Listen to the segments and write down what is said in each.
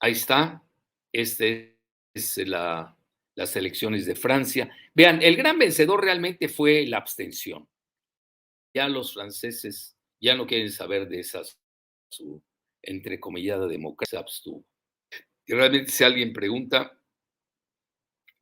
Ahí está. Este es las elecciones de Francia. Vean, el gran vencedor realmente fue la abstención. Ya los franceses ya no quieren saber de esas, su entrecomillada democracia, se abstuvo. Y realmente, si alguien pregunta,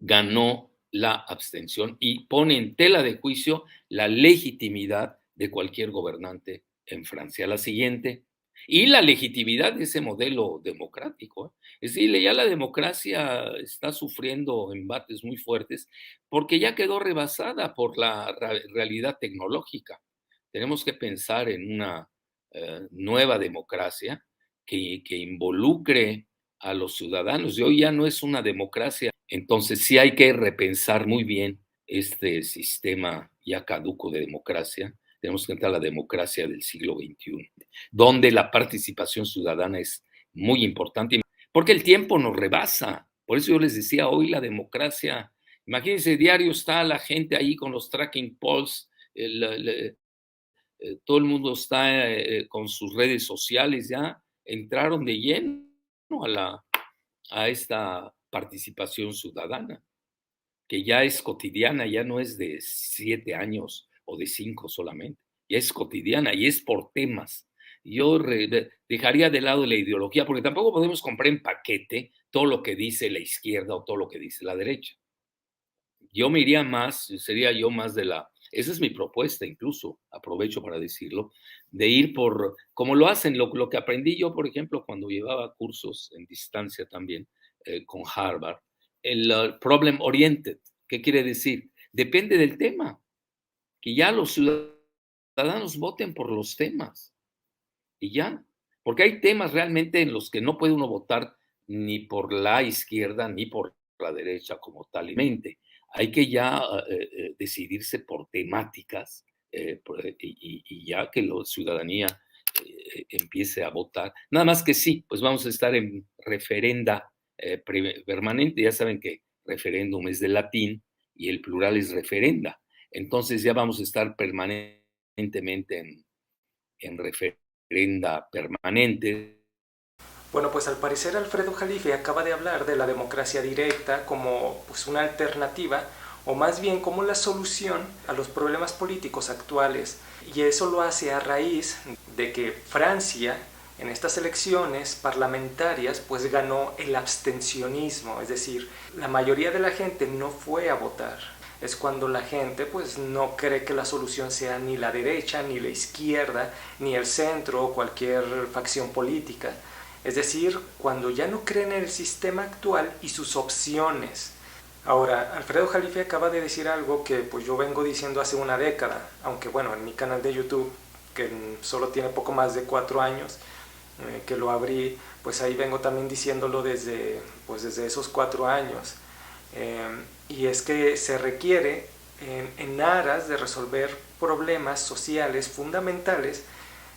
ganó la abstención y pone en tela de juicio la legitimidad de cualquier gobernante en Francia. La siguiente, y la legitimidad de ese modelo democrático. Es decir, ya la democracia está sufriendo embates muy fuertes porque ya quedó rebasada por la realidad tecnológica. Tenemos que pensar en una nueva democracia que involucre a los ciudadanos. Y hoy ya no es una democracia. Entonces sí hay que repensar muy bien este sistema ya caduco de democracia. Tenemos que entrar a la democracia del siglo XXI, donde la participación ciudadana es muy importante, porque el tiempo nos rebasa. Por eso yo les decía, hoy la democracia, imagínense, diario está la gente ahí con los tracking polls, todo el mundo está con sus redes sociales, ya entraron de lleno a esta participación ciudadana, que ya es cotidiana, ya no es de 7 años o de 5 solamente, ya es cotidiana y es por temas. Yo dejaría de lado la ideología, porque tampoco podemos comprar en paquete todo lo que dice la izquierda o todo lo que dice la derecha. Yo me iría más, sería yo más de esa es mi propuesta incluso, aprovecho para decirlo, de ir por, como lo hacen, lo que aprendí yo, por ejemplo, cuando llevaba cursos en distancia también con Harvard, el problem oriented. ¿Qué quiere decir? Depende del tema, que ya los ciudadanos voten por los temas y ya, porque hay temas realmente en los que no puede uno votar ni por la izquierda ni por la derecha como talmente. Hay que ya decidirse por temáticas y ya que la ciudadanía empiece a votar. Nada más que sí, pues vamos a estar en referenda permanente. Ya saben que referéndum es de latín y el plural es referenda. Entonces ya vamos a estar permanentemente en referenda permanente. Bueno, pues al parecer Alfredo Jalife acaba de hablar de la democracia directa como pues, una alternativa o más bien como la solución a los problemas políticos actuales. Y eso lo hace a raíz de que Francia en estas elecciones parlamentarias pues ganó el abstencionismo, es decir, la mayoría de la gente no fue a votar. Es cuando la gente pues no cree que la solución sea ni la derecha, ni la izquierda, ni el centro o cualquier facción política. Es decir, cuando ya no creen en el sistema actual y sus opciones. Ahora, Alfredo Jalife acaba de decir algo que pues yo vengo diciendo hace una década, aunque bueno, en mi canal de YouTube, que solo tiene poco más de 4 años, que lo abrí, pues ahí vengo también diciéndolo desde esos 4 años. Y es que se requiere, en aras de resolver problemas sociales fundamentales,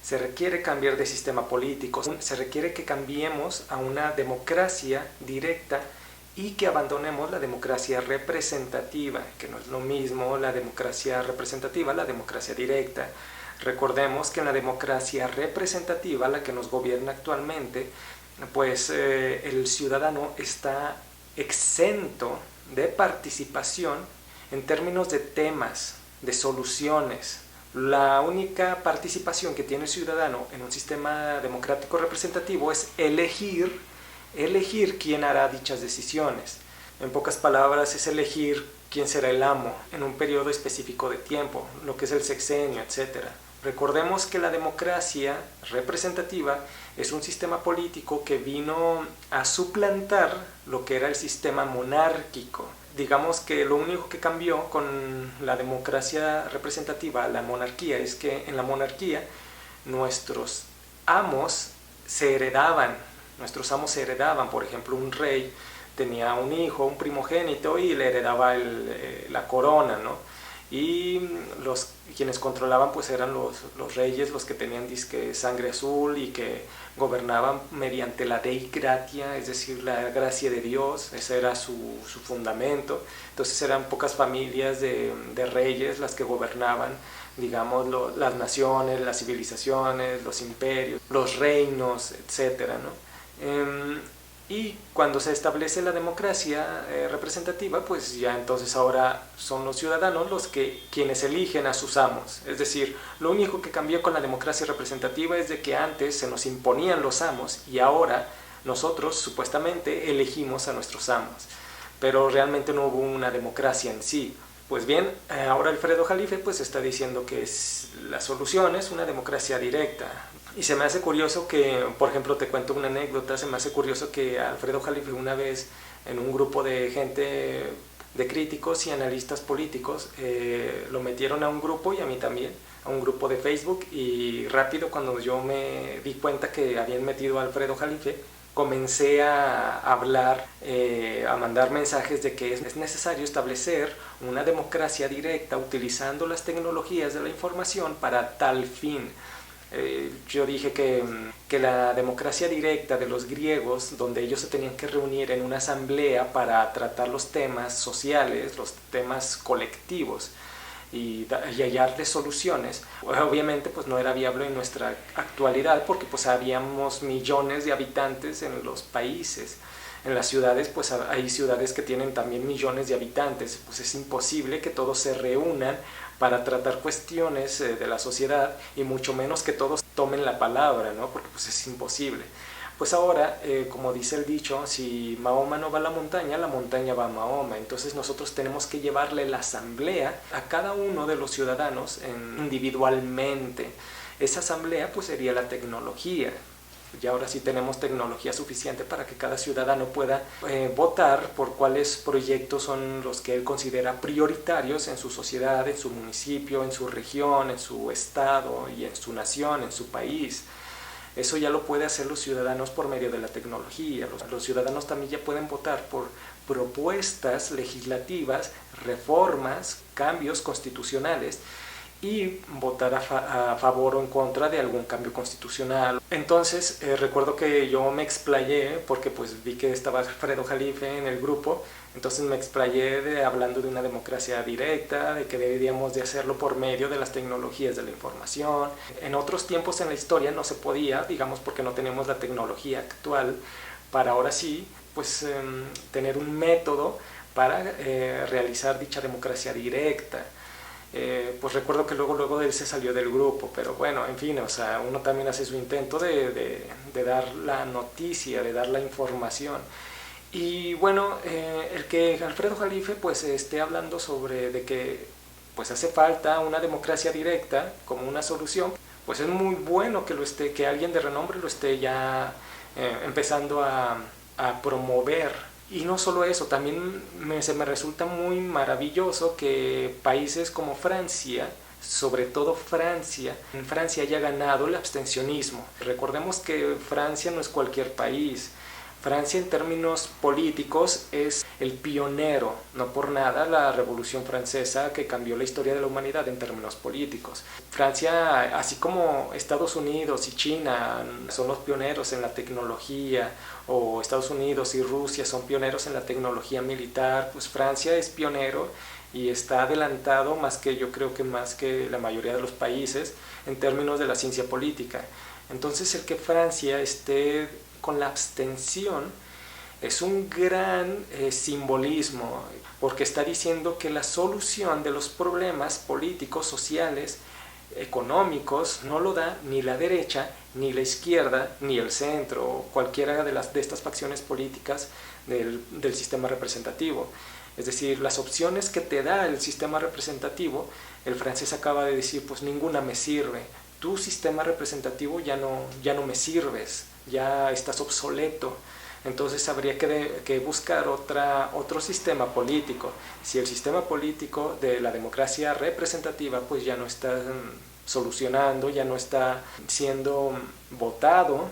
se requiere cambiar de sistema político, se requiere que cambiemos a una democracia directa y que abandonemos la democracia representativa, que no es lo mismo la democracia representativa, la democracia directa. Recordemos que en la democracia representativa, la que nos gobierna actualmente, pues el ciudadano está exento de participación en términos de temas, de soluciones. La única participación que tiene el ciudadano en un sistema democrático representativo es elegir quién hará dichas decisiones. En pocas palabras, es elegir quién será el amo en un periodo específico de tiempo, lo que es el sexenio, etc. Recordemos que la democracia representativa es un sistema político que vino a suplantar lo que era el sistema monárquico. Digamos que lo único que cambió con la democracia representativa a la monarquía es que en la monarquía nuestros amos se heredaban. Por ejemplo, un rey tenía un hijo, un primogénito, y le heredaba la corona, ¿no? Y quienes controlaban pues eran los reyes, los que tenían disque sangre azul y que gobernaban mediante la Dei Gratia, es decir, la gracia de Dios. Ese era su fundamento. Entonces eran pocas familias de reyes las que gobernaban, digamos, las naciones, las civilizaciones, los imperios, los reinos, etcétera, ¿no? Y Cuando se establece la democracia representativa, pues ya entonces ahora son los ciudadanos quienes eligen a sus amos. Es decir, lo único que cambió con la democracia representativa es de que antes se nos imponían los amos y ahora nosotros supuestamente elegimos a nuestros amos. Pero realmente no hubo una democracia en sí. Pues bien, ahora Alfredo Jalife pues está diciendo que la solución es una democracia directa. Y se me hace curioso que, por ejemplo, te cuento una anécdota, se me hace curioso que Alfredo Jalife una vez en un grupo de gente, de críticos y analistas políticos, lo metieron a un grupo y a mí también, a un grupo de Facebook, y rápido cuando yo me di cuenta que habían metido a Alfredo Jalife, comencé a hablar, a mandar mensajes de que es necesario establecer una democracia directa utilizando las tecnologías de la información para tal fin. Yo dije que la democracia directa de los griegos, donde ellos se tenían que reunir en una asamblea para tratar los temas sociales, los temas colectivos y hallarles soluciones, obviamente pues no era viable en nuestra actualidad porque pues habíamos millones de habitantes en los países. En las ciudades pues hay ciudades que tienen también millones de habitantes, pues es imposible que todos se reúnan para tratar cuestiones de la sociedad y mucho menos que todos tomen la palabra, ¿no? Porque pues es imposible. Pues ahora, como dice el dicho, si Mahoma no va a la montaña va a Mahoma. Entonces nosotros tenemos que llevarle la asamblea a cada uno de los ciudadanos individualmente. Esa asamblea pues sería la tecnología. Y ahora sí tenemos tecnología suficiente para que cada ciudadano pueda votar por cuáles proyectos son los que él considera prioritarios en su sociedad, en su municipio, en su región, en su estado y en su nación, en su país. Eso ya lo pueden hacer los ciudadanos por medio de la tecnología. Los ciudadanos también ya pueden votar por propuestas legislativas, reformas, cambios constitucionales y votar a favor o en contra de algún cambio constitucional. Entonces recuerdo que yo me explayé porque pues vi que estaba Alfredo Jalife en el grupo, entonces me explayé hablando de una democracia directa, de que deberíamos de hacerlo por medio de las tecnologías de la información. En otros tiempos en la historia no se podía, digamos porque no tenemos la tecnología actual para ahora sí pues tener un método para realizar dicha democracia directa. Pues recuerdo que luego él se salió del grupo, pero bueno, en fin, o sea, uno también hace su intento de dar la noticia, de dar la información. Y bueno, el que Alfredo Jalife pues esté hablando sobre de que pues hace falta una democracia directa como una solución, pues es muy bueno que alguien de renombre lo esté ya empezando a promover. Y no solo eso, también se me resulta muy maravilloso que países como Francia, sobre todo Francia, en Francia haya ganado el abstencionismo. Recordemos que Francia no es cualquier país. Francia en términos políticos es el pionero, no por nada la Revolución Francesa que cambió la historia de la humanidad en términos políticos. Francia, así como Estados Unidos y China son los pioneros en la tecnología, o Estados Unidos y Rusia son pioneros en la tecnología militar, pues Francia es pionero y está adelantado yo creo que más que la mayoría de los países en términos de la ciencia política. Entonces el que Francia esté con la abstención es un gran simbolismo, porque está diciendo que la solución de los problemas políticos, sociales, económicos no lo da ni la derecha, ni la izquierda, ni el centro, cualquiera de estas facciones políticas del sistema representativo. Es decir, las opciones que te da el sistema representativo, el francés acaba de decir, pues ninguna me sirve. Tu sistema representativo ya no me sirves, ya estás obsoleto. Entonces habría que buscar otro sistema político. Si el sistema político de la democracia representativa pues ya no está solucionando, ya no está siendo votado,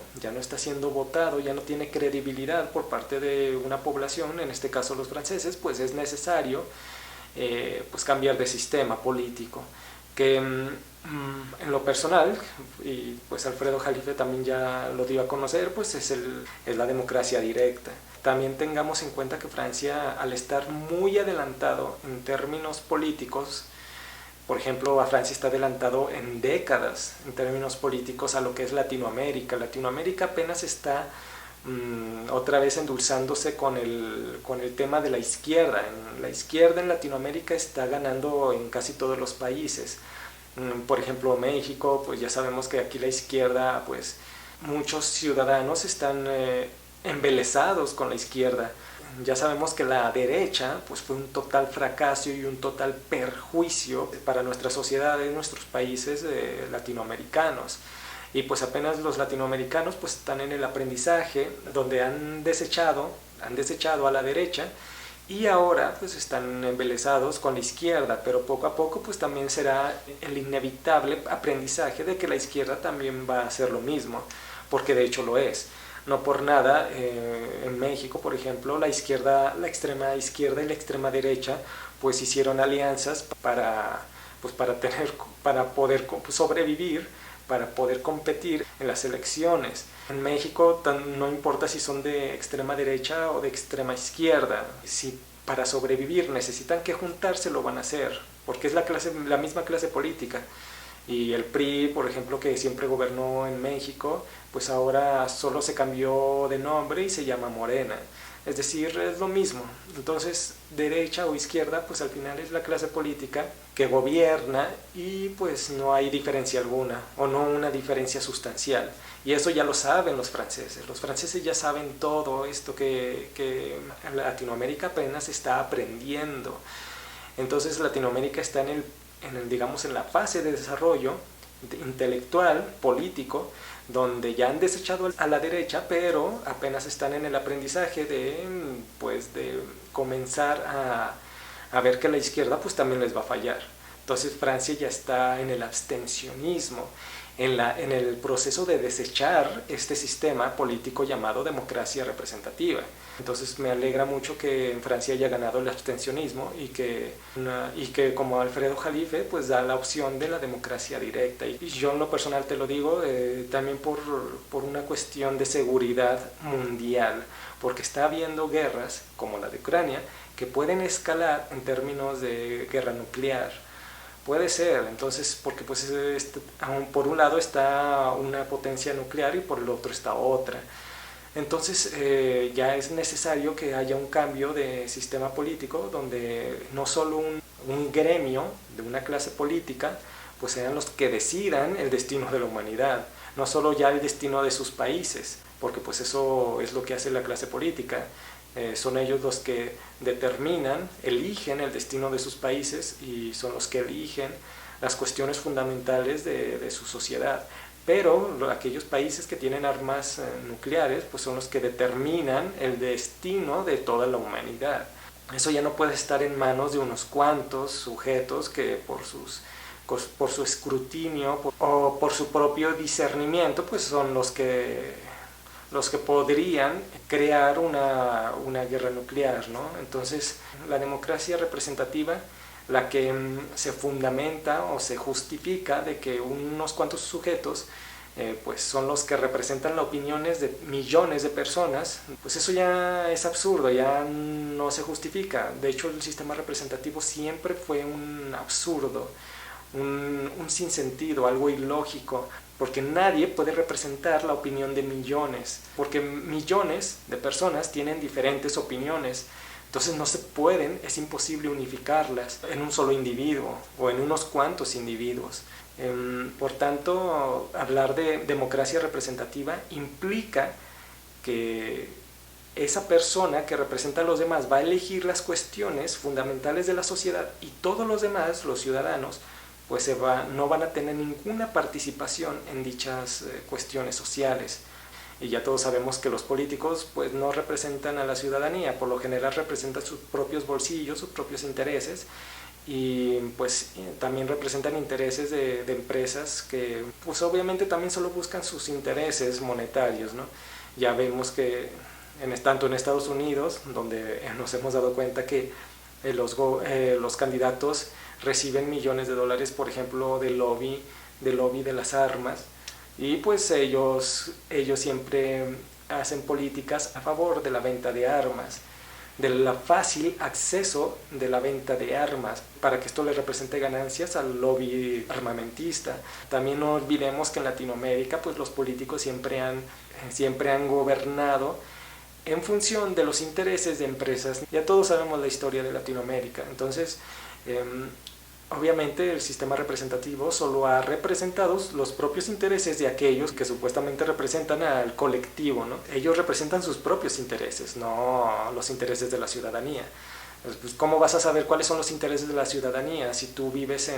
ya no tiene credibilidad por parte de una población, en este caso los franceses, pues es necesario pues cambiar de sistema político. Que en lo personal, y pues Alfredo Jalife también ya lo dio a conocer, pues es la democracia directa. También tengamos en cuenta que Francia, al estar muy adelantado en términos políticos, por ejemplo, a Francia está adelantado en décadas en términos políticos a lo que es Latinoamérica. Latinoamérica apenas está otra vez endulzándose con el tema de la izquierda. La izquierda en Latinoamérica está ganando en casi todos los países. Por ejemplo, México, pues ya sabemos que aquí la izquierda, pues muchos ciudadanos están embelesados con la izquierda. Ya sabemos que la derecha pues fue un total fracaso y un total perjuicio para nuestra sociedad y nuestros países latinoamericanos. Y pues apenas los latinoamericanos pues están en el aprendizaje, donde han desechado a la derecha, y ahora pues están embelesados con la izquierda, pero poco a poco pues también será el inevitable aprendizaje de que la izquierda también va a hacer lo mismo, porque de hecho lo es. No por nada, en México, por ejemplo, la extrema izquierda y la extrema derecha pues hicieron alianzas para poder sobrevivir, para poder competir en las elecciones. En México no importa si son de extrema derecha o de extrema izquierda, si para sobrevivir necesitan que juntarse, lo van a hacer, porque es la misma clase política. Y el PRI, por ejemplo, que siempre gobernó en México, pues ahora solo se cambió de nombre y se llama Morena. Es decir, es lo mismo. Entonces, derecha o izquierda, pues al final es la clase política que gobierna, y pues no hay diferencia alguna, o no una diferencia sustancial. Y eso ya lo saben los franceses. Los franceses ya saben todo esto que Latinoamérica apenas está aprendiendo. Entonces Latinoamérica está digamos, en la fase de desarrollo intelectual, político, donde ya han desechado a la derecha, pero apenas están en el aprendizaje de comenzar a ver que la izquierda pues también les va a fallar. Entonces Francia ya está en el abstencionismo, en el proceso de desechar este sistema político llamado democracia representativa. Entonces me alegra mucho que en Francia haya ganado el abstencionismo y que como Alfredo Jalife pues da la opción de la democracia directa. Y yo en lo personal te lo digo, también por una cuestión de seguridad mundial, porque está habiendo guerras como la de Ucrania que pueden escalar en términos de guerra nuclear. Puede ser, entonces, porque pues por un lado está una potencia nuclear y por el otro está otra. Entonces ya es necesario que haya un cambio de sistema político donde no solo un gremio de una clase política pues sean los que decidan el destino de la humanidad, no solo ya el destino de sus países, porque pues eso es lo que hace la clase política. Son ellos los que determinan, eligen el destino de sus países, y son los que eligen las cuestiones fundamentales de su sociedad. Pero aquellos países que tienen armas nucleares pues son los que determinan el destino de toda la humanidad. Eso ya no puede estar en manos de unos cuantos sujetos que por su escrutinio o por su propio discernimiento pues son los que podrían crear una guerra nuclear, ¿no? Entonces, la democracia representativa, la que se fundamenta o se justifica de que unos cuantos sujetos pues son los que representan las opiniones de millones de personas, pues eso ya es absurdo, ya no se justifica. De hecho, el sistema representativo siempre fue un absurdo, un sinsentido, algo ilógico, porque nadie puede representar la opinión de millones, porque millones de personas tienen diferentes opiniones. Entonces no se pueden, es imposible unificarlas en un solo individuo o en unos cuantos individuos. Por tanto, hablar de democracia representativa implica que esa persona que representa a los demás va a elegir las cuestiones fundamentales de la sociedad, y todos los demás, los ciudadanos, pues no van a tener ninguna participación en dichas cuestiones sociales. Y ya todos sabemos que los políticos pues no representan a la ciudadanía, por lo general representan sus propios bolsillos, sus propios intereses, y pues también representan intereses de empresas que pues obviamente también solo buscan sus intereses monetarios, ¿no? Ya vemos que tanto en Estados Unidos, donde nos hemos dado cuenta que los candidatos reciben millones de dólares, por ejemplo, del lobby de las armas, y pues ellos siempre hacen políticas a favor de la venta de armas. del fácil acceso de la venta de armas, para que esto le represente ganancias al lobby armamentista. También no olvidemos que en Latinoamérica pues los políticos siempre han gobernado en función de los intereses de empresas. Ya todos sabemos la historia de Latinoamérica, entonces obviamente el sistema representativo solo ha representado los propios intereses de aquellos que supuestamente representan al colectivo, ¿no? Ellos representan sus propios intereses, no los intereses de la ciudadanía. Pues, ¿cómo vas a saber cuáles son los intereses de la ciudadanía si tú vives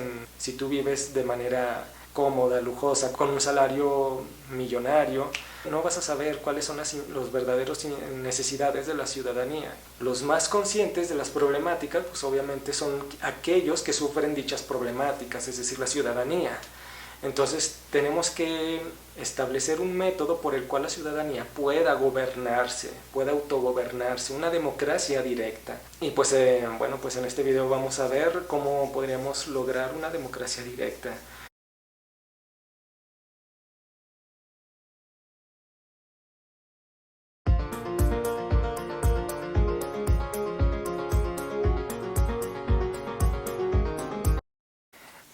de manera cómoda, lujosa, con un salario millonario? No vas a saber cuáles son las verdaderas necesidades de la ciudadanía. Los más conscientes de las problemáticas, pues obviamente son aquellos que sufren dichas problemáticas, es decir, la ciudadanía. Entonces tenemos que establecer un método por el cual la ciudadanía pueda gobernarse, pueda autogobernarse, una democracia directa. Y pues pues en este video vamos a ver cómo podríamos lograr una democracia directa.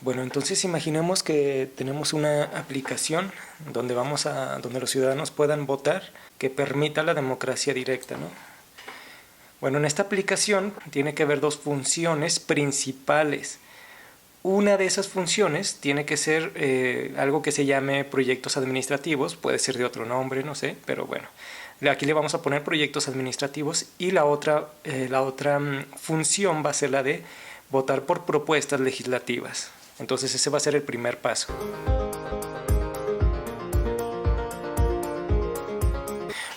Bueno, entonces imaginemos que tenemos una aplicación donde donde los ciudadanos puedan votar, que permita la democracia directa, ¿no? Bueno, en esta aplicación tiene que haber dos funciones principales. Una de esas funciones tiene que ser algo que se llame proyectos administrativos, puede ser de otro nombre, no sé, pero bueno. Aquí le vamos a poner proyectos administrativos, y la otra función va a ser la de votar por propuestas legislativas. Entonces ese va a ser el primer paso.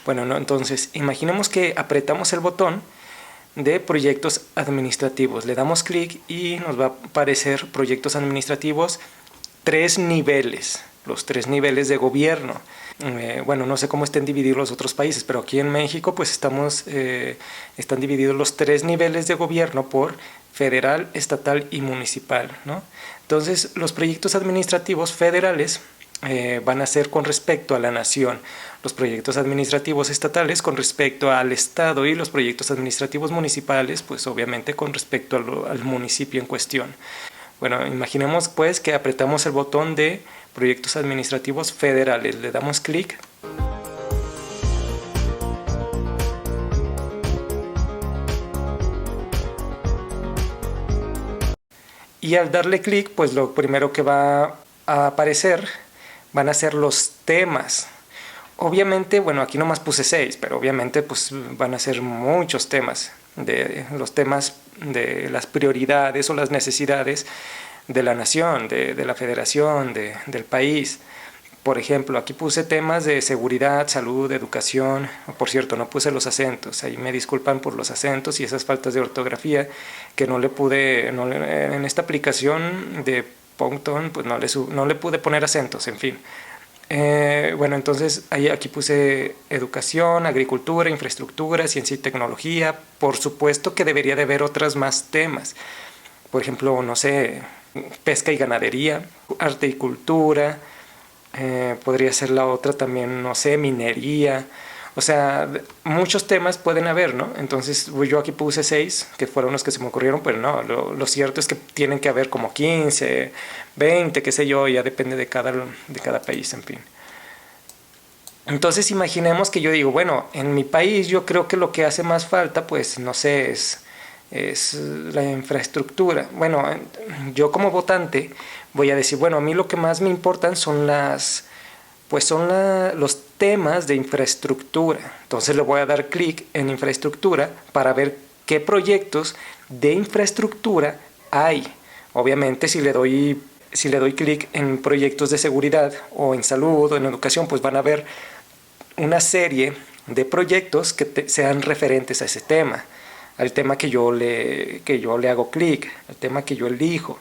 Bueno, no, entonces imaginemos que apretamos el botón de proyectos administrativos. Le damos clic y nos va a aparecer proyectos administrativos 3 niveles, los 3 niveles de gobierno. Bueno, no sé cómo estén divididos los otros países, pero aquí en México pues están divididos los 3 niveles de gobierno por federal, estatal y municipal, ¿no? Entonces los proyectos administrativos federales van a ser con respecto a la nación, los proyectos administrativos estatales con respecto al estado, y los proyectos administrativos municipales pues obviamente con respecto al municipio en cuestión. Bueno, imaginemos pues que apretamos el botón de proyectos administrativos federales, le damos clic. Y al darle clic, pues lo primero que va a aparecer van a ser los temas. Obviamente, bueno, aquí nomás puse 6, pero obviamente pues van a ser muchos temas, los temas de las prioridades o las necesidades de la nación, de la federación, del país. Por ejemplo, aquí puse temas de seguridad, salud, educación. Por cierto, no puse los acentos. Ahí me disculpan por los acentos y esas faltas de ortografía que en esta aplicación de Pongton, pues no le pude poner acentos, en fin. Bueno, entonces aquí puse educación, agricultura, infraestructura, ciencia y tecnología. Por supuesto que debería de haber otros más temas. Por ejemplo, no sé, pesca y ganadería, arte y cultura. Podría ser la otra también, no sé, minería. O sea, muchos temas pueden haber, ¿no? Entonces yo aquí puse 6, que fueron los que se me ocurrieron, pero no, lo cierto es que tienen que haber como 15, 20, qué sé yo, ya depende de cada país, en fin. Entonces imaginemos que yo digo, bueno, en mi país yo creo que lo que hace más falta, pues no sé, es la infraestructura. Bueno, yo como votante voy a decir, bueno, a mí lo que más me importan son los temas de infraestructura. Entonces le voy a dar clic en infraestructura para ver qué proyectos de infraestructura hay. Obviamente si le doy clic en proyectos de seguridad o en salud o en educación, pues van a ver una serie de proyectos que sean referentes a ese tema, al tema que yo le hago clic, al tema que yo elijo.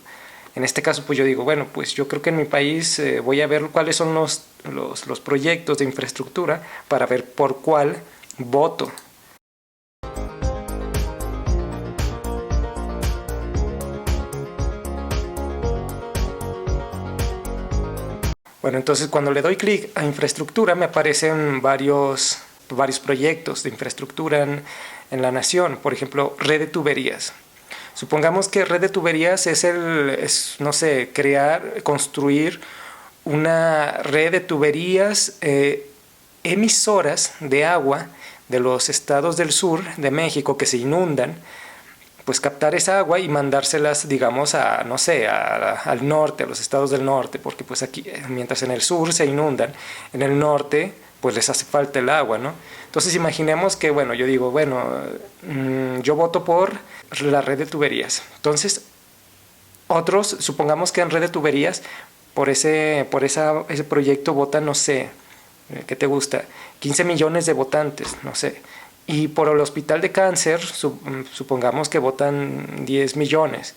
En este caso, pues yo digo, bueno, pues yo creo que en mi país voy a ver cuáles son los proyectos de infraestructura para ver por cuál voto. Bueno, entonces cuando le doy clic a infraestructura me aparecen varios varios proyectos de infraestructura en la nación. Por ejemplo, red de tuberías. Supongamos que red de tuberías es no sé, construir una red de tuberías emisoras de agua de los estados del sur de México que se inundan, pues captar esa agua y mandárselas, digamos, no sé, al norte, a los estados del norte, porque pues aquí, mientras en el sur se inundan, en el norte pues les hace falta el agua, ¿no? Entonces imaginemos que, bueno, yo digo, bueno, yo voto por la red de tuberías. Entonces, otros, supongamos que en red de tuberías, por ese proyecto votan, no sé, ¿qué te gusta? 15 millones de votantes, no sé. Y por el hospital de cáncer, supongamos que votan 10 millones.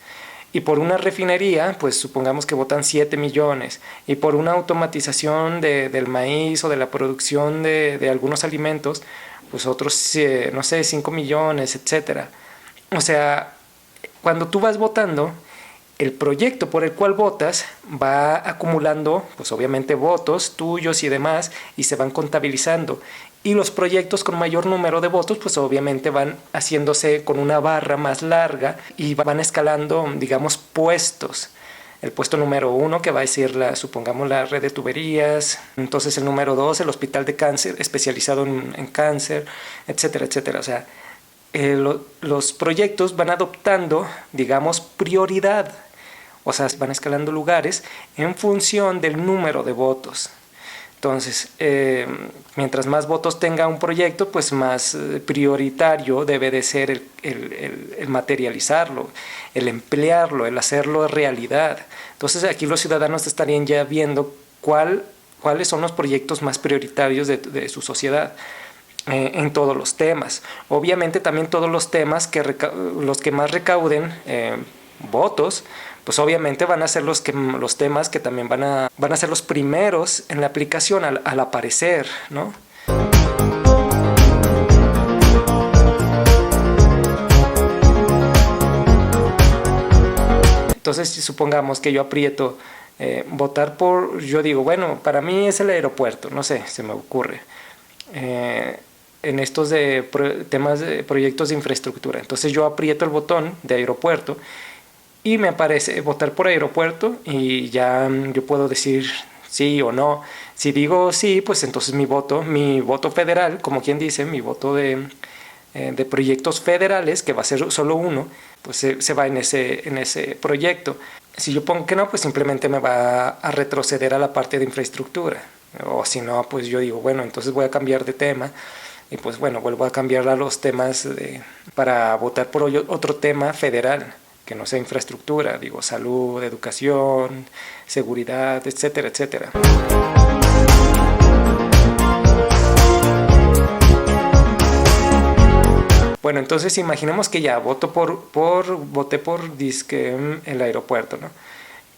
Y por una refinería, pues supongamos que votan 7 millones. Y por una automatización del maíz o de la producción de algunos alimentos, pues otros, no sé, 5 millones, etc. O sea, cuando tú vas votando, el proyecto por el cual votas va acumulando, pues obviamente, votos tuyos y demás, y se van contabilizando. Y los proyectos con mayor número de votos, pues obviamente van haciéndose con una barra más larga y van escalando, digamos, puestos. El puesto número 1, que va a decir, supongamos, la red de tuberías. Entonces el número 2, el hospital de cáncer, especializado en cáncer, etcétera, etcétera. O sea, los proyectos van adoptando, digamos, prioridad. O sea, van escalando lugares en función del número de votos. Entonces, mientras más votos tenga un proyecto, pues más prioritario debe de ser el materializarlo, el emplearlo, el hacerlo realidad. Entonces, aquí los ciudadanos estarían ya viendo cuáles son los proyectos más prioritarios de su sociedad en todos los temas. Obviamente también todos los temas, los que más recauden votos, pues obviamente van a ser los temas que también van a ser los primeros en la aplicación al aparecer, ¿no? Entonces, si supongamos que yo aprieto votar yo digo, bueno, para mí es el aeropuerto, no sé, se me ocurre. En estos temas de proyectos de infraestructura. Entonces yo aprieto el botón de aeropuerto y me aparece votar por aeropuerto y ya yo puedo decir sí o no. Si digo sí, pues entonces mi voto federal, como quien dice, mi voto de proyectos federales, que va a ser solo uno, pues se va en ese proyecto. Si yo pongo que no, pues simplemente me va a retroceder a la parte de infraestructura. O si no, pues yo digo, bueno, entonces voy a cambiar de tema. Y pues bueno, vuelvo a cambiar a los temas para votar por otro tema federal, que no sea infraestructura, digo salud, educación, seguridad, etcétera, etcétera. Bueno, entonces imaginemos que ya voté por disque el aeropuerto, ¿no?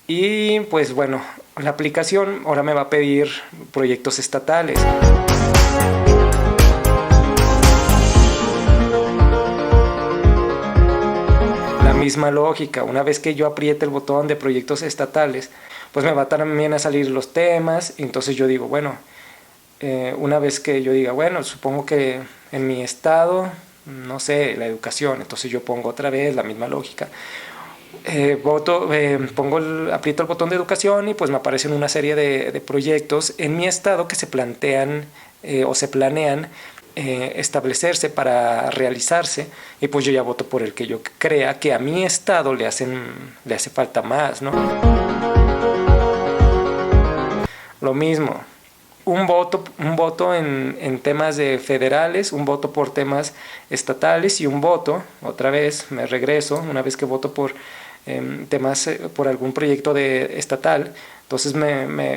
Y pues bueno, la aplicación ahora me va a pedir proyectos estatales. Misma lógica, una vez que yo apriete el botón de proyectos estatales, pues me va también a salir los temas, y entonces yo digo, bueno, una vez que yo diga, bueno, supongo que en mi estado, no sé, la educación, entonces yo pongo otra vez la misma lógica, aprieto el botón de educación y pues me aparecen una serie de proyectos en mi estado que se plantean o se planean establecerse para realizarse, y pues yo ya voto por el que yo crea que a mi estado le hace falta más, ¿no? Lo mismo, un voto en temas federales, un voto por temas estatales y un voto, otra vez me regreso, una vez que voto por temas, por algún proyecto estatal, entonces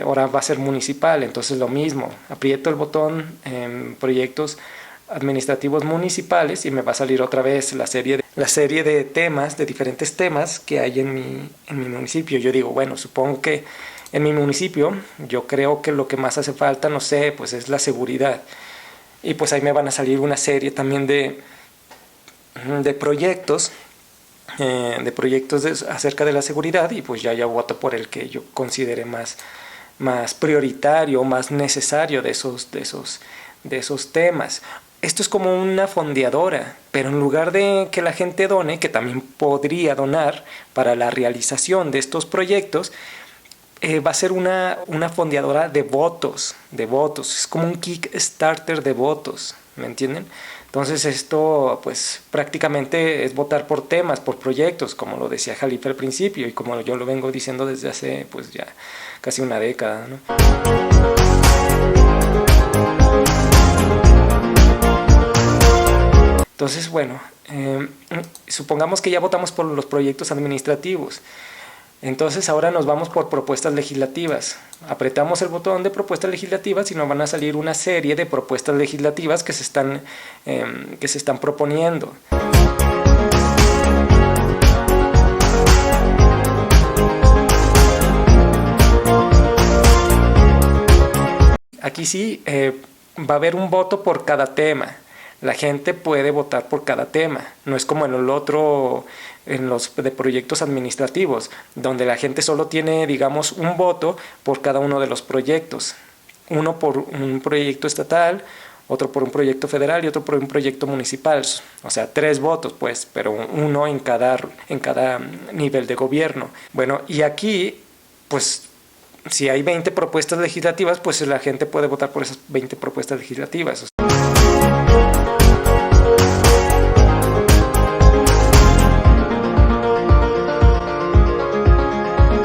ahora va a ser municipal, entonces lo mismo, aprieto el botón en proyectos administrativos municipales y me va a salir otra vez la serie de temas, de diferentes temas que hay en mi municipio. Yo digo, bueno, supongo que en mi municipio yo creo que lo que más hace falta, no sé, pues es la seguridad. Y pues ahí me van a salir una serie también de proyectos acerca de la seguridad, y pues ya voto por el que yo considere más prioritario, más necesario de de esos temas. Esto es como una fondeadora, pero en lugar de que la gente done, que también podría donar para la realización de estos proyectos, va a ser una fondeadora de votos, es como un Kickstarter de votos, ¿me entienden? Entonces esto pues prácticamente es votar por temas, por proyectos, como lo decía Jalife al principio y como yo lo vengo diciendo desde hace pues ya casi una década, ¿no? Entonces, bueno, supongamos que ya votamos por los proyectos administrativos. Entonces ahora nos vamos por propuestas legislativas. Apretamos el botón de propuestas legislativas y nos van a salir una serie de propuestas legislativas que se están proponiendo. Aquí sí va a haber un voto por cada tema. La gente puede votar por cada tema. No es como en el otro, en los de proyectos administrativos, donde la gente solo tiene, digamos, un voto por cada uno de los proyectos. Uno por un proyecto estatal, otro por un proyecto federal y otro por un proyecto municipal. O sea, 3 votos, pues, pero uno en cada nivel de gobierno. Bueno, y aquí, pues, si hay 20 propuestas legislativas, pues la gente puede votar por esas 20 propuestas legislativas.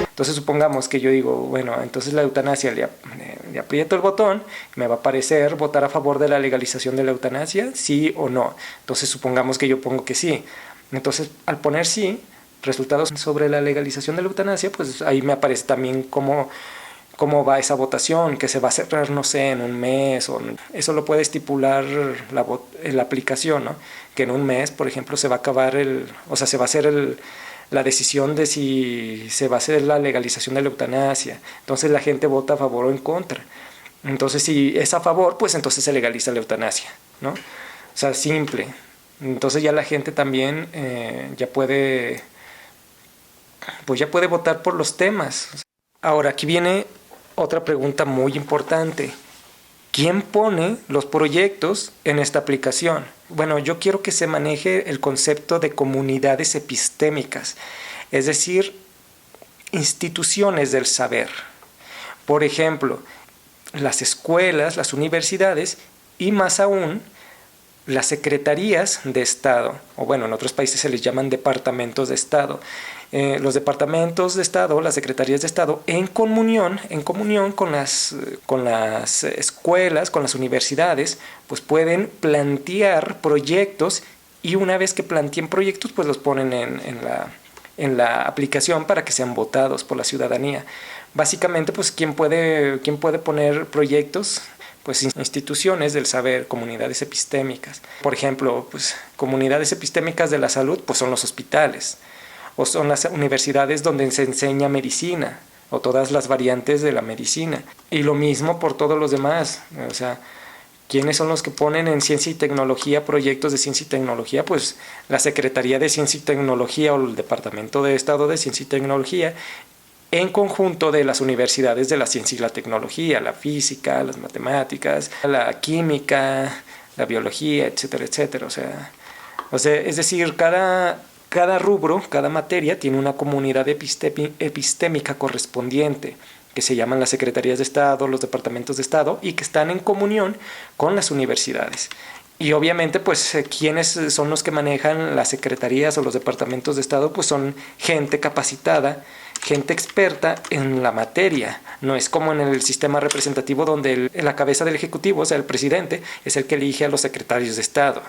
Entonces supongamos que yo digo, bueno, entonces la eutanasia, le aprieto el botón, me va a aparecer votar a favor de la legalización de la eutanasia, sí o no. Entonces supongamos que yo pongo que sí. Entonces al poner sí, resultados sobre la legalización de la eutanasia, pues ahí me aparece también cómo va esa votación, que se va a cerrar, no sé, en un mes, o eso lo puede estipular la aplicación, ¿no? Que en un mes, por ejemplo, se va a acabar se va a hacer la decisión de si se va a hacer la legalización de la eutanasia. Entonces la gente vota a favor o en contra. Entonces si es a favor, pues entonces se legaliza la eutanasia, ¿no? O sea, simple. Entonces ya la gente también ya puede votar por los temas. Ahora, aquí viene otra pregunta muy importante. ¿Quién pone los proyectos en esta aplicación? Bueno, yo quiero que se maneje el concepto de comunidades epistémicas, es decir, instituciones del saber. Por ejemplo, las escuelas, las universidades y más aún las secretarías de Estado, o bueno, en otros países se les llaman departamentos de Estado. Los departamentos de Estado, las secretarías de Estado, en comunión con las escuelas, con las universidades, pues pueden plantear proyectos y una vez que planteen proyectos, pues los ponen en la aplicación para que sean votados por la ciudadanía. Básicamente, pues, ¿quién puede poner proyectos? Pues instituciones del saber, comunidades epistémicas. Por ejemplo, pues comunidades epistémicas de la salud, pues son los hospitales, o son las universidades donde se enseña medicina, o todas las variantes de la medicina. Y lo mismo por todos los demás. O sea, ¿quiénes son los que ponen en ciencia y tecnología proyectos de ciencia y tecnología? Pues la Secretaría de Ciencia y Tecnología o el Departamento de Estado de Ciencia y Tecnología, en conjunto de las universidades de la ciencia y la tecnología, la física, las matemáticas, la química, la biología, etcétera, etcétera. O sea, es decir, cada rubro, cada materia tiene una comunidad epistémica correspondiente, que se llaman las secretarías de Estado, los departamentos de Estado, y que están en comunión con las universidades. Y obviamente, pues, quienes son los que manejan las secretarías o los departamentos de Estado, pues son gente capacitada, gente experta en la materia. No es como en el sistema representativo donde la cabeza del Ejecutivo, o sea, el presidente, es el que elige a los secretarios de Estado,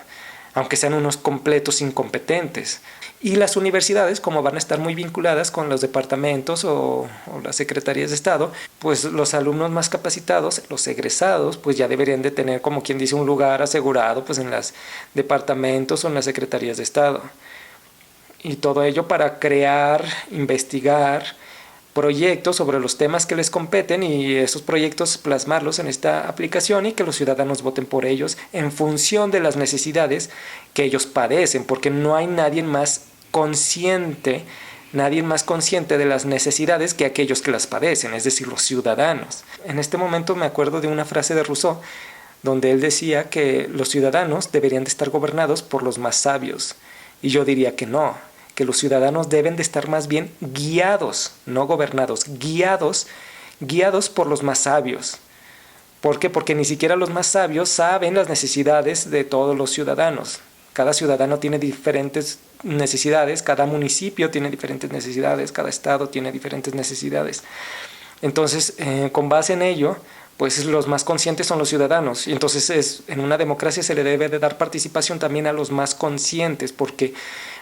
aunque sean unos completos incompetentes. Y las universidades, como van a estar muy vinculadas con los departamentos o las secretarías de Estado, pues los alumnos más capacitados, los egresados, pues ya deberían de tener, como quien dice, un lugar asegurado pues en los departamentos o en las secretarías de Estado. Y todo ello para crear, investigar proyectos sobre los temas que les competen y esos proyectos plasmarlos en esta aplicación y que los ciudadanos voten por ellos en función de las necesidades que ellos padecen, porque no hay nadie más consciente de las necesidades que aquellos que las padecen, es decir, los ciudadanos. En este momento me acuerdo de una frase de Rousseau donde él decía que los ciudadanos deberían de estar gobernados por los más sabios. Y yo diría que no, que los ciudadanos deben de estar más bien guiados, no gobernados, guiados por los más sabios. ¿Por qué? Porque ni siquiera los más sabios saben las necesidades de todos los ciudadanos. Cada ciudadano tiene diferentes necesidades, cada municipio tiene diferentes necesidades, cada estado tiene diferentes necesidades. Entonces, con base en ello, pues los más conscientes son los ciudadanos. Y entonces en una democracia se le debe de dar participación también a los más conscientes, porque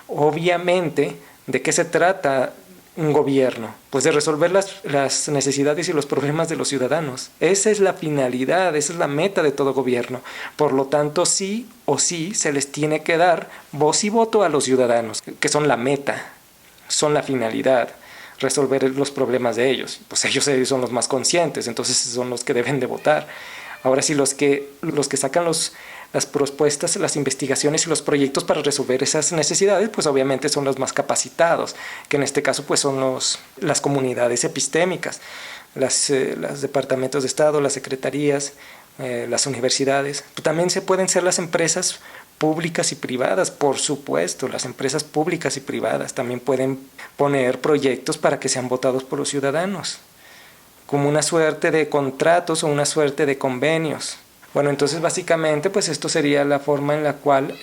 obviamente, ¿de qué se trata un gobierno? Pues de resolver las necesidades y los problemas de los ciudadanos. Esa es la finalidad, esa es la meta de todo gobierno. Por lo tanto, sí o sí se les tiene que dar voz y voto a los ciudadanos, que son la meta, son la finalidad, resolver los problemas de ellos. Pues ellos son los más conscientes, entonces son los que deben de votar. Ahora sí, los que sacan las propuestas, las investigaciones y los proyectos para resolver esas necesidades, pues obviamente son los más capacitados, que en este caso pues son las comunidades epistémicas, los departamentos de Estado, las secretarías, las universidades. También pueden ser las empresas públicas y privadas, por supuesto, las empresas públicas y privadas también pueden poner proyectos para que sean votados por los ciudadanos, como una suerte de contratos o una suerte de convenios. Bueno, entonces básicamente pues esto sería la forma en la cual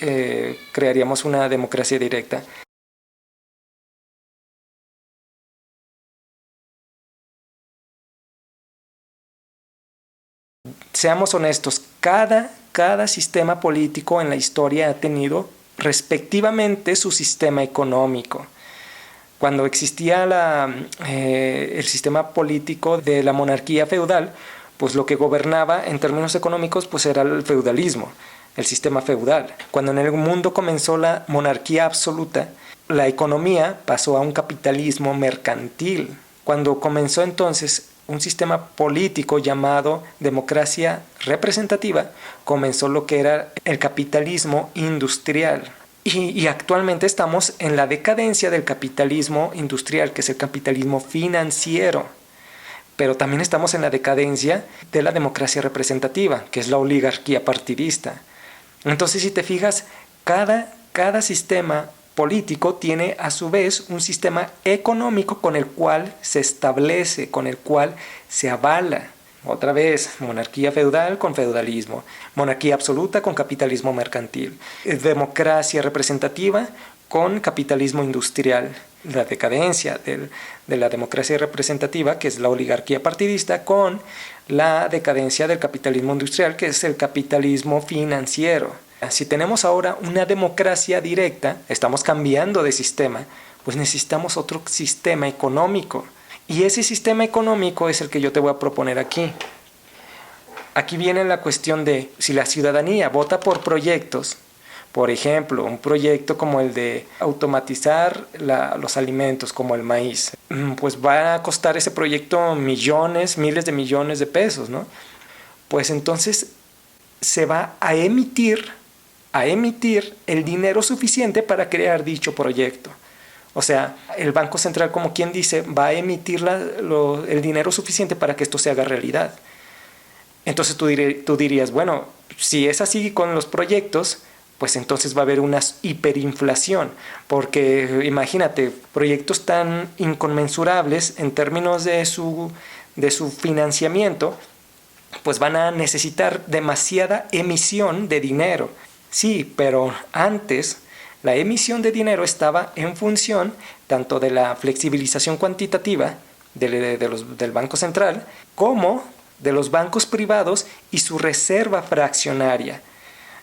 crearíamos una democracia directa. Seamos honestos, cada sistema político en la historia ha tenido respectivamente su sistema económico. Cuando existía el sistema político de la monarquía feudal, pues lo que gobernaba en términos económicos pues era el feudalismo, el sistema feudal. Cuando en el mundo comenzó la monarquía absoluta, la economía pasó a un capitalismo mercantil. Cuando comenzó entonces un sistema político llamado democracia representativa, comenzó lo que era el capitalismo industrial. Y actualmente estamos en la decadencia del capitalismo industrial, que es el capitalismo financiero. Pero también estamos en la decadencia de la democracia representativa, que es la oligarquía partidista. Entonces, si te fijas, cada sistema político tiene a su vez un sistema económico con el cual se establece, con el cual se avala. Otra vez, monarquía feudal con feudalismo, monarquía absoluta con capitalismo mercantil, democracia representativa con capitalismo industrial, la decadencia de la democracia representativa, que es la oligarquía partidista, con la decadencia del capitalismo industrial, que es el capitalismo financiero. Si tenemos ahora una democracia directa, estamos cambiando de sistema, pues necesitamos otro sistema económico. Y ese sistema económico es el que yo te voy a proponer aquí. Aquí viene la cuestión de si la ciudadanía vota por proyectos, por ejemplo, un proyecto como el de automatizar los alimentos, como el maíz, pues va a costar ese proyecto millones, miles de millones de pesos, ¿no? Pues entonces se va a emitir el dinero suficiente para crear dicho proyecto. O sea, el Banco Central, como quien dice, va a emitir el dinero suficiente para que esto se haga realidad. Entonces tú dirías, bueno, si es así con los proyectos, pues entonces va a haber una hiperinflación, porque imagínate, proyectos tan inconmensurables en términos de su financiamiento, pues van a necesitar demasiada emisión de dinero. Sí, pero antes la emisión de dinero estaba en función tanto de la flexibilización cuantitativa del Banco Central como de los bancos privados y su reserva fraccionaria.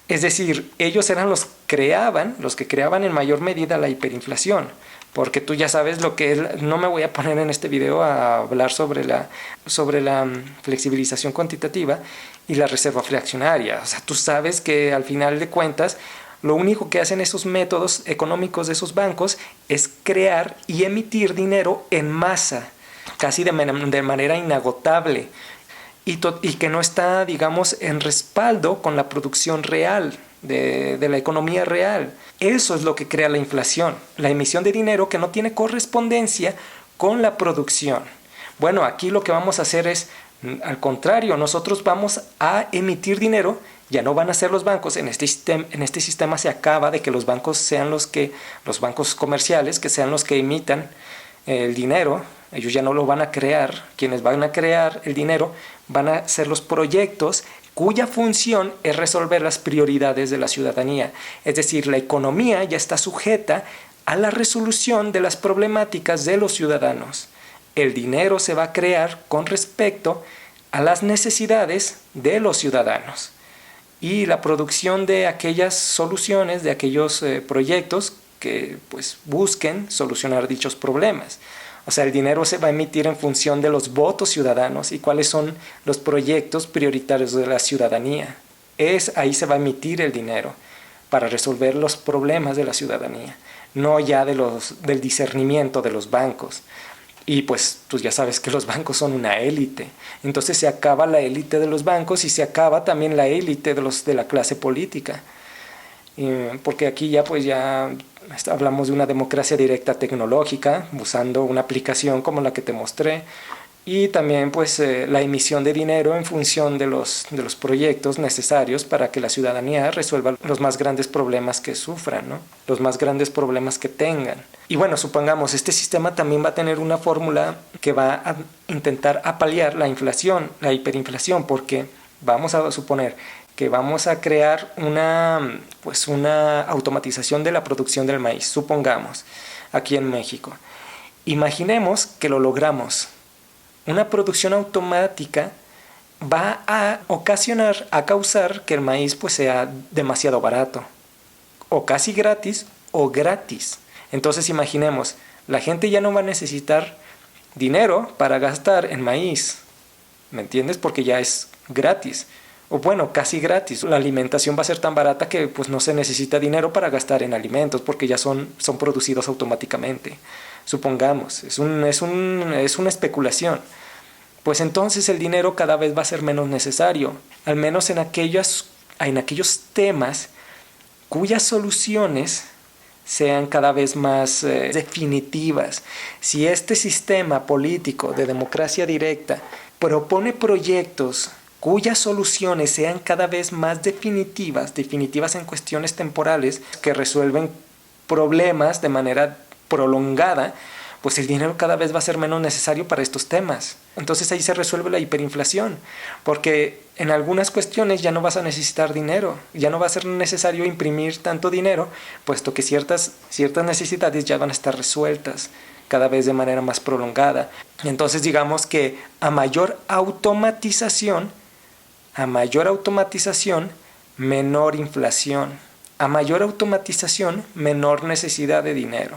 Es decir, ellos eran los que creaban en mayor medida la hiperinflación, porque tú ya sabes lo que es. No me voy a poner en este video a hablar sobre la flexibilización cuantitativa y la reserva fraccionaria. O sea, tú sabes que al final de cuentas lo único que hacen esos métodos económicos de esos bancos es crear y emitir dinero en masa, casi de manera inagotable, y que no está, digamos, en respaldo con la producción real de la economía real. Eso es lo que crea la inflación, la emisión de dinero que no tiene correspondencia con la producción. Bueno, aquí lo que vamos a hacer es Al contrario, nosotros vamos a emitir dinero, ya no van a ser los bancos. En este sistema se acaba de que los bancos sean los bancos comerciales, que sean los que emitan el dinero. Ellos ya no lo van a crear. Quienes van a crear el dinero van a ser los proyectos cuya función es resolver las prioridades de la ciudadanía. Es decir, la economía ya está sujeta a la resolución de las problemáticas de los ciudadanos. El dinero se va a crear con respecto a las necesidades de los ciudadanos y la producción de aquellas soluciones, de aquellos proyectos que pues, busquen solucionar dichos problemas. O sea, el dinero se va a emitir en función de los votos ciudadanos y cuáles son los proyectos prioritarios de la ciudadanía. Ahí se va a emitir el dinero para resolver los problemas de la ciudadanía, no ya del discernimiento de los bancos. Y pues tú ya sabes que los bancos son una élite. Entonces se acaba la élite de los bancos y se acaba también la élite de la clase política. Porque aquí ya hablamos de una democracia directa tecnológica, usando una aplicación como la que te mostré, y también la emisión de dinero en función de los proyectos necesarios para que la ciudadanía resuelva los más grandes problemas que sufran, ¿no? Los más grandes problemas que tengan. Y bueno, supongamos, este sistema también va a tener una fórmula que va a intentar paliar la inflación, la hiperinflación, porque vamos a suponer que vamos a crear una automatización de la producción del maíz, supongamos, aquí en México. Imaginemos que lo logramos. Una producción automática va a causar que el maíz sea demasiado barato, o casi gratis, o gratis. Entonces imaginemos, la gente ya no va a necesitar dinero para gastar en maíz, ¿me entiendes? Porque ya es gratis, o bueno, casi gratis. La alimentación va a ser tan barata que pues no se necesita dinero para gastar en alimentos, porque ya son producidos automáticamente. Supongamos, es una especulación. Pues entonces el dinero cada vez va a ser menos necesario, al menos en aquellos temas cuyas soluciones sean cada vez más definitivas. Si este sistema político de democracia directa propone proyectos cuyas soluciones sean cada vez más definitivas en cuestiones temporales, que resuelven problemas de manera prolongada, pues el dinero cada vez va a ser menos necesario para estos temas. Entonces ahí se resuelve la hiperinflación, porque en algunas cuestiones ya no vas a necesitar dinero, ya no va a ser necesario imprimir tanto dinero, puesto que ciertas necesidades ya van a estar resueltas cada vez de manera más prolongada. Entonces digamos que a mayor automatización, menor inflación. A mayor automatización, menor necesidad de dinero.